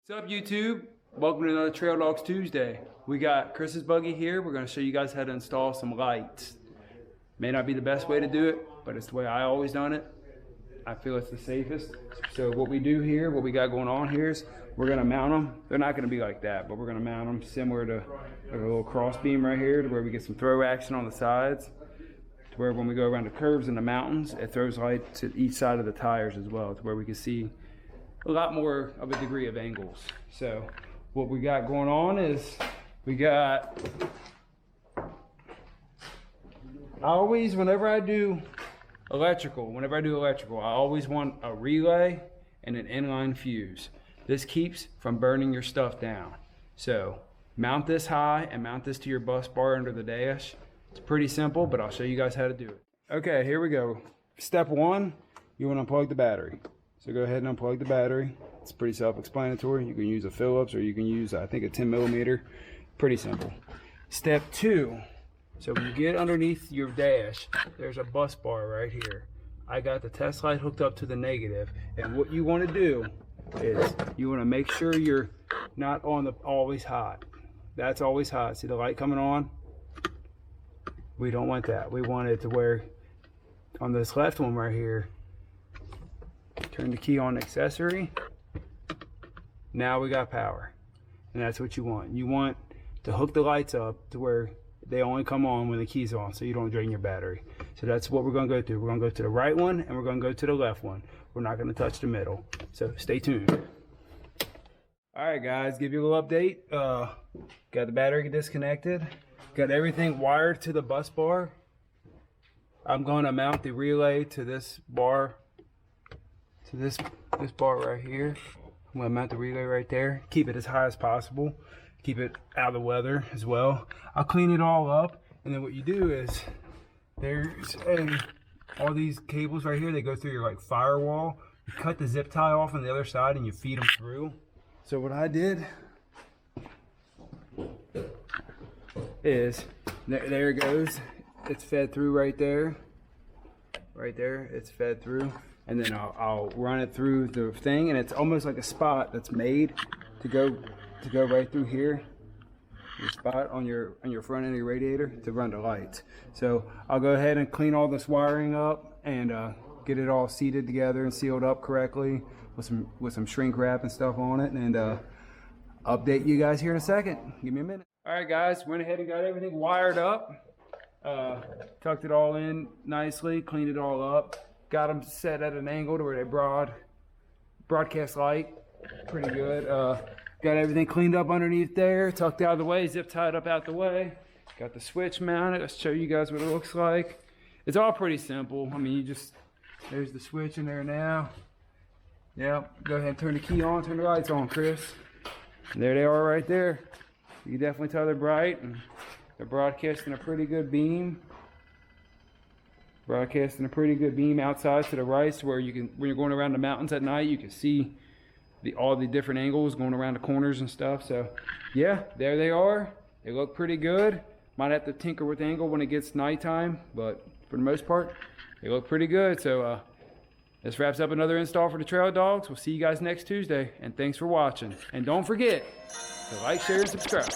What's up, YouTube? Welcome to another Trail Dogs Tuesday. We got Chris's buggy here. We're going to show you guys how to install some lights. May not be the best way to do it, but it's the way I always done it. I feel it's the safest. So what we do here, what we got going on here is we're going to mount them. They're not going to be like that, but we're going to mount them similar to like a little cross beam right here, to where we get some throw action on the sides, to where when we go around the curves in the mountains, it throws light to each side of the tires as well, to where we can see a lot more of a degree of angles. So what we got going on is we got, whenever I do electrical, I always want a relay and an inline fuse. This keeps from burning your stuff down. So mount this high and mount this to your bus bar under the dash. It's pretty simple, but I'll show you guys how to do it. Okay, here we go. Step one, you want to unplug the battery. So go ahead and unplug the battery. It's pretty self-explanatory. You can use a Phillips or you can use, I think, a 10mm. Pretty simple. Step two, so when you get underneath your dash, there's a bus bar right here. I got the test light hooked up to the negative, and what you want to do is you want to make sure you're not on the always hot. That's always hot. See the light coming on? We don't want that. We want it to where on this left one right here, turn the key on accessory. Now we got power, and that's what you want. You want to hook the lights up to where they only come on when the key's on, so you don't drain your battery. So that's what we're going to go through. We're going to go to the right one and we're going to go to the left one. We're not going to touch the middle, so stay tuned. All right, guys, give you a little update. Got the battery disconnected, got everything wired to the bus bar. I'm going to mount the relay to this bar, to this bar right here. I'm going to mount the relay right there. Keep it as high as possible. Keep it out of the weather as well. I'll clean it all up, and then what you do is there's all these cables right here. They go through your like firewall. You cut the zip tie off on the other side and you feed them through. So what I did is there it goes. It's fed through right there. Right there, it's fed through. And then I'll run it through the thing, and it's almost like a spot that's made to go right through here. Your spot on your front end of your radiator to run the lights. So I'll go ahead and clean all this wiring up and get it all seated together and sealed up correctly with some shrink wrap and stuff on it, and update you guys here in a second. Give me a minute. All right, guys, went ahead and got everything wired up. Tucked it all in nicely, cleaned it all up. Got them set at an angle to where they broadcast light pretty good. Got everything cleaned up underneath there, tucked out of the way, zip tied up out the way. Got the switch mounted. Let's show you guys what it looks like. It's all pretty simple. I mean, there's the switch in there now. Yep, go ahead and turn the key on, turn the lights on, Chris. And there they are right there. You can definitely tell they're bright, and they're broadcasting a pretty good beam. Broadcasting a pretty good beam outside to the right, so where you can, when you're going around the mountains at night, you can see all the different angles going around the corners and stuff. So yeah, there they are. They look pretty good. Might have to tinker with the angle when it gets nighttime, but for the most part, they look pretty good. So this wraps up another install for the Trail Dogs. We'll see you guys next Tuesday, and thanks for watching. And don't forget to like, share, and subscribe.